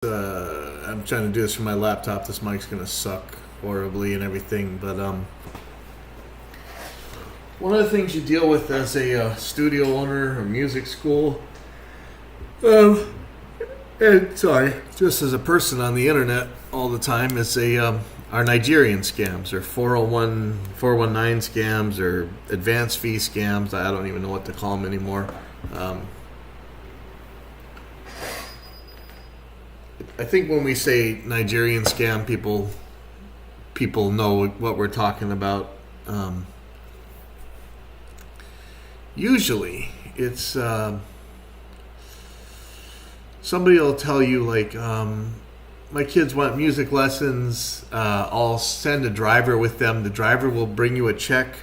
I'm trying to do this from my laptop. This mic's gonna suck horribly and everything. But one of the things you deal with as a studio owner or music school, and sorry, just as a person on the internet all the time, is are Nigerian scams or 401, 419 scams or advance fee scams. I don't even know what to call them anymore. I think when we say Nigerian scam, people know what we're talking about. Usually, it's somebody will tell you like, my kids want music lessons. I'll send a driver with them. The driver will bring you a check.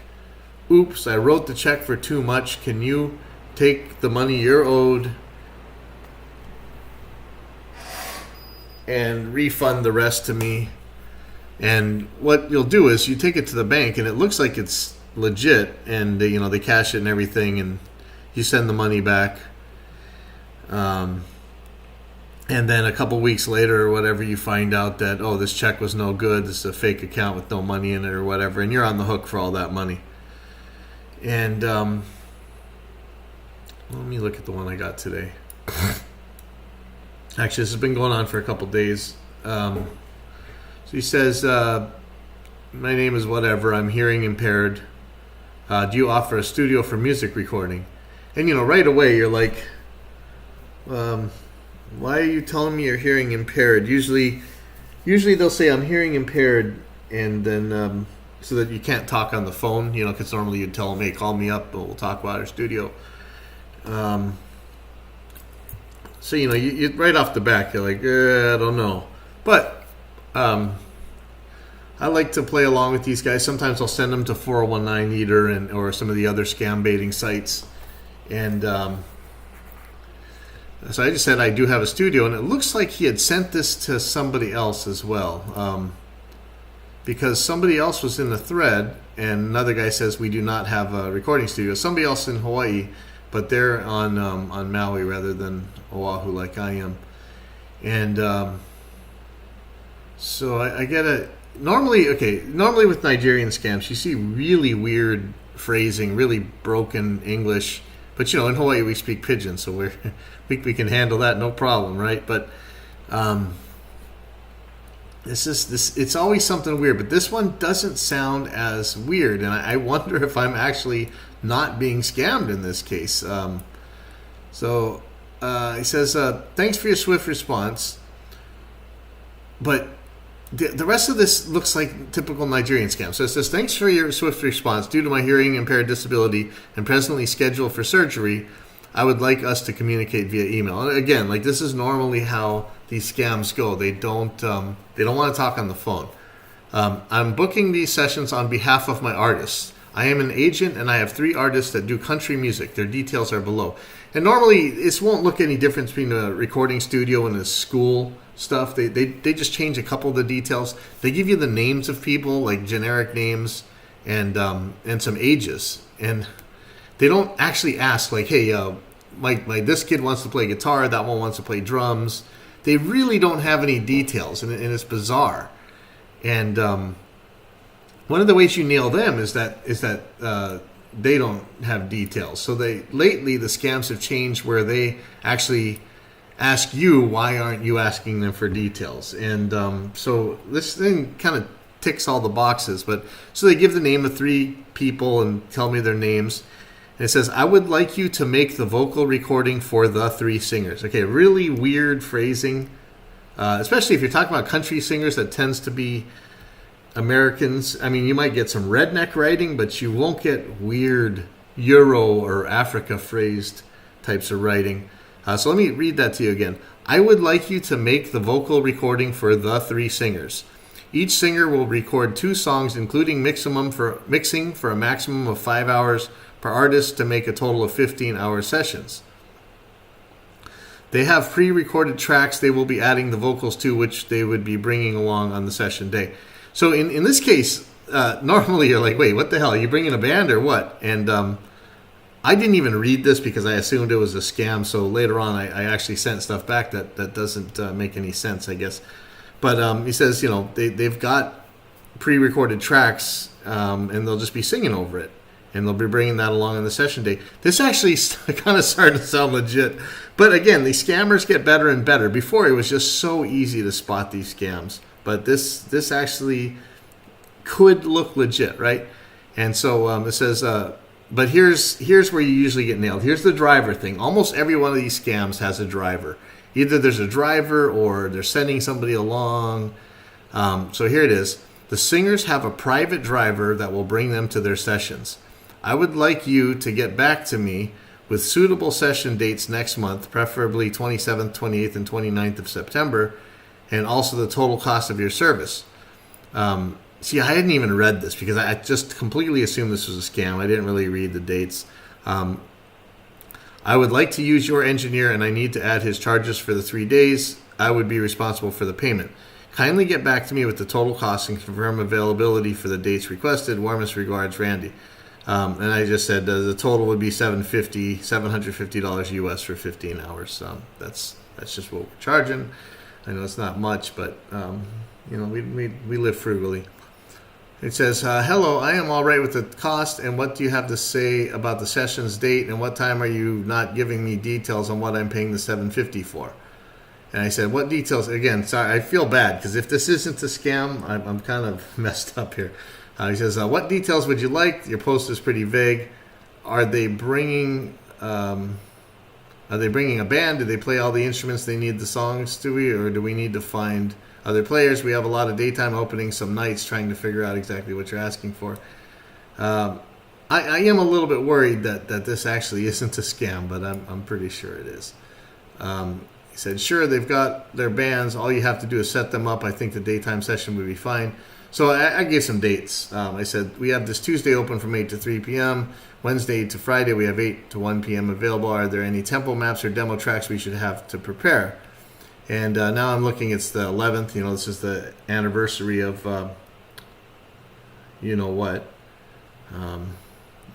Oops, I wrote the check for too much. Can you take the money you're owed and refund the rest to me? And what you'll do is you take it to the bank, and it looks like it's legit, and they cash it and everything, and you send the money back. And then a couple weeks later or whatever, you find out that, oh, this check was no good. This is a fake account with no money in it or whatever, and you're on the hook for all that money. And let me look at the one I got today. Actually, this has been going on for a couple days. So he says, my name is whatever. I'm hearing impaired. Do you offer a studio for music recording? And, right away you're like, why are you telling me you're hearing impaired? Usually they'll say I'm hearing impaired, and then so that you can't talk on the phone, because normally you'd tell them, hey, call me up, we'll talk about our studio. So, you right off the back, you're like, I don't know. But I like to play along with these guys. Sometimes I'll send them to 4019 Eater or some of the other scam baiting sites. And so I just said I do have a studio. And it looks like he had sent this to somebody else as well. Because somebody else was in the thread, and another guy says we do not have a recording studio. Somebody else in Hawaii, but they're on Maui rather than Oahu like I am. And so I get it. Normally with Nigerian scams, you see really weird phrasing, really broken English. But in Hawaii we speak Pidgin, so we can handle that no problem, right? But it's always something weird. But this one doesn't sound as weird, and I wonder if I'm actually not being scammed in this case. So he says, thanks for your swift response. But the rest of this looks like typical Nigerian scam. So it says, thanks for your swift response. Due to my hearing impaired disability and presently scheduled for surgery, I would like us to communicate via email. And again, like this is normally how these scams go. They don't want to talk on the phone. I'm booking these sessions on behalf of my artists. I am an agent, and I have 3 artists that do country music. Their details are below. And normally, this won't look any difference between a recording studio and a school stuff. They just change a couple of the details. They give you the names of people, like generic names, and some ages. And they don't actually ask, like, hey, this kid wants to play guitar, that one wants to play drums. They really don't have any details, and it's bizarre. And one of the ways you nail them is that they don't have details. So lately the scams have changed where they actually ask you, why aren't you asking them for details? And so this thing kind of ticks all the boxes. But so they give the name of 3 people and tell me their names. And it says, I would like you to make the vocal recording for the 3 singers. Okay, really weird phrasing, especially if you're talking about country singers. That tends to be Americans. I mean, you might get some redneck writing, but you won't get weird Euro or Africa phrased types of writing. So let me read that to you again. I would like you to make the vocal recording for the 3 singers. Each singer will record 2 songs, including mixing for a maximum of 5 hours per artist to make a total of 15-hour sessions. They have pre-recorded tracks they will be adding the vocals to, which they would be bringing along on the session day. So in this case, normally you're like, wait, what the hell? Are you bringing a band or what? And I didn't even read this because I assumed it was a scam. So later on, I actually sent stuff back that doesn't make any sense, I guess. But he says, they've got pre-recorded tracks, and they'll just be singing over it. And they'll be bringing that along on the session day. This actually kind of started to sound legit. But again, these scammers get better and better. Before, it was just so easy to spot these scams. But this actually could look legit, right? And so it says, but here's where you usually get nailed. Here's the driver thing. Almost every one of these scams has a driver. Either there's a driver or they're sending somebody along. So here it is. The singers have a private driver that will bring them to their sessions. I would like you to get back to me with suitable session dates next month, preferably 27th, 28th, and 29th of September, and also the total cost of your service. See, I hadn't even read this because I just completely assumed this was a scam. I didn't really read the dates. I would like to use your engineer, and I need to add his charges for the 3 days. I would be responsible for the payment. Kindly get back to me with the total cost and confirm availability for the dates requested. Warmest regards, Randy. And I just said the total would be $750 US for 15 hours. That's just what we're charging. I know it's not much, but we live frugally. It says, hello, I am all right with the cost, and what do you have to say about the session's date, and what time are you not giving me details on what I'm paying the $750 for? And I said, what details? Again, sorry, I feel bad, because if this isn't a scam, I'm kind of messed up here. He says, what details would you like? Your post is pretty vague. Are they bringing a band? Do they play all the instruments they need the songs to be, or do we need to find other players? We have a lot of daytime openings, some nights, trying to figure out exactly what you're asking for. I am a little bit worried that this actually isn't a scam, but I'm pretty sure it is. He said, sure, they've got their bands. All you have to do is set them up. I think the daytime session would be fine. So I gave some dates. I said, we have this Tuesday open from 8 to 3 p.m. Wednesday to Friday, we have 8 to 1 p.m. available. Are there any tempo maps or demo tracks we should have to prepare? And now I'm looking, it's the 11th. This is the anniversary of, what.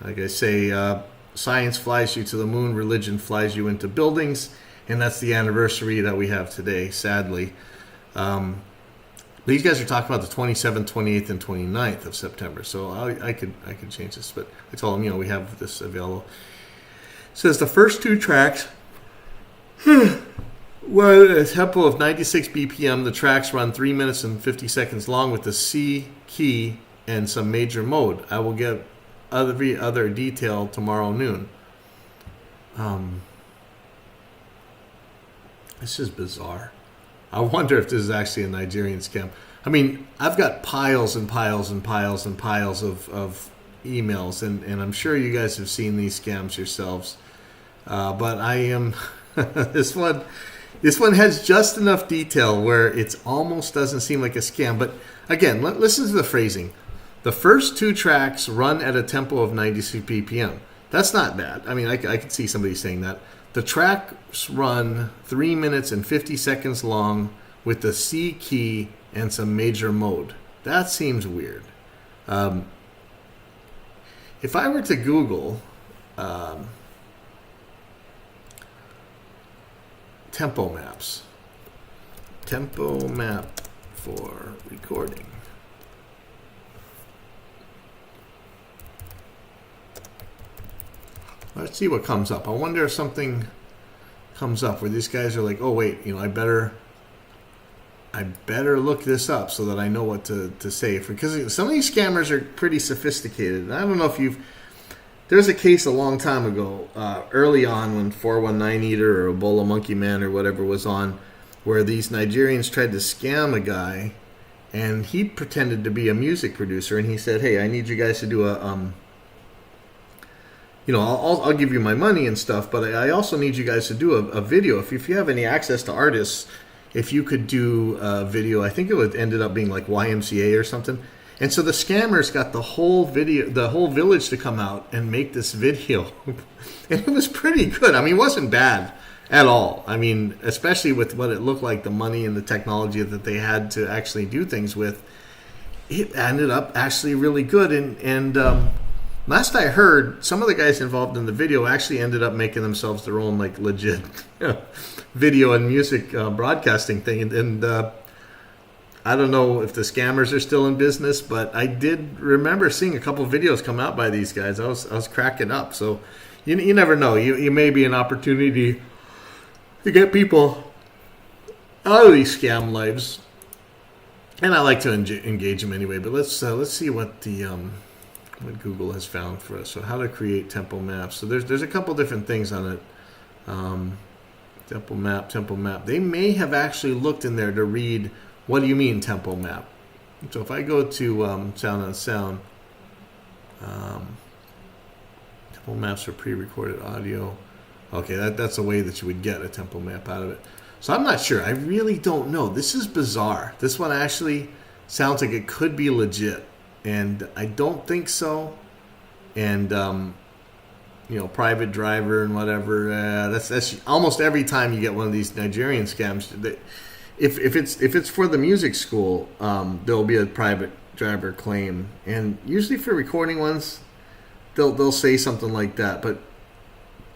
Like I say, science flies you to the moon, religion flies you into buildings. And that's the anniversary that we have today, sadly. These guys are talking about the 27th, 28th, and 29th of September. So I could change this. But I told them, we have this available. It says the first two tracks... Well, a tempo of 96 BPM. The tracks run 3 minutes and 50 seconds long with the C key and some major mode. I will get other detail tomorrow noon. This is bizarre. I wonder if this is actually a Nigerian scam. I mean, I've got piles and piles and piles and piles of emails, and I'm sure you guys have seen these scams yourselves. But I am... This one has just enough detail where it almost doesn't seem like a scam. But again, listen to the phrasing. The first two tracks run at a tempo of 96 BPM. That's not bad. I mean, I could see somebody saying that. The tracks run 3 minutes and 50 seconds long with the C key and some major mode. That seems weird. If I were to Google... tempo maps. Tempo map for recording. Let's see what comes up. I wonder if something comes up where these guys are like, oh wait, I better look this up so that I know what to say. Because some of these scammers are pretty sophisticated. And I don't know if there's a case a long time ago, early on when 419 Eater or Ebola Monkey Man or whatever was on, where these Nigerians tried to scam a guy, and he pretended to be a music producer, and he said, hey, I need you guys to do a, I'll give you my money and stuff, but I also need you guys to do a video. If you have any access to artists, if you could do a video, I think it ended up being like YMCA or something. And so the scammers got the whole village to come out and make this video. And it was pretty good. I mean, it wasn't bad at all. I mean, especially with what it looked like, the money and the technology that they had to actually do things with. It ended up actually really good. And Last I heard, some of the guys involved in the video actually ended up making themselves their own like legit video and music broadcasting thing, and I don't know if the scammers are still in business, but I did remember seeing a couple of videos come out by these guys. I was cracking up. So you never know. You may be an opportunity to get people out of these scam lives, and I like to engage them anyway. But let's see what the what Google has found for us. So how to create tempo maps. So there's a couple different things on it. Tempo map. They may have actually looked in there to read, what do you mean tempo map? So if I go to sound on sound, tempo maps for pre-recorded audio. Okay, that's a way that you would get a tempo map out of it. So I'm not sure. I really don't know. This is bizarre. This one actually sounds like it could be legit, and I don't think so. And private driver and whatever. That's almost every time you get one of these Nigerian scams. If it's for the music school, there'll be a private driver claim, and usually for recording ones, they'll say something like that, but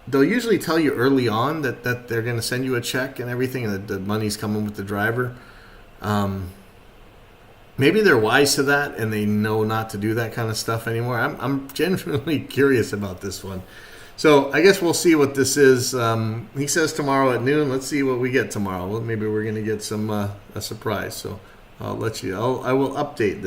they'll usually tell you early on that they're going to send you a check and everything, and that the money's coming with the driver. Maybe they're wise to that and they know not to do that kind of stuff anymore. I'm genuinely curious about this one. So I guess we'll see what this is. He says tomorrow at noon. Let's see what we get tomorrow. Well, maybe we're going to get some a surprise. So I'll let you. I will update this.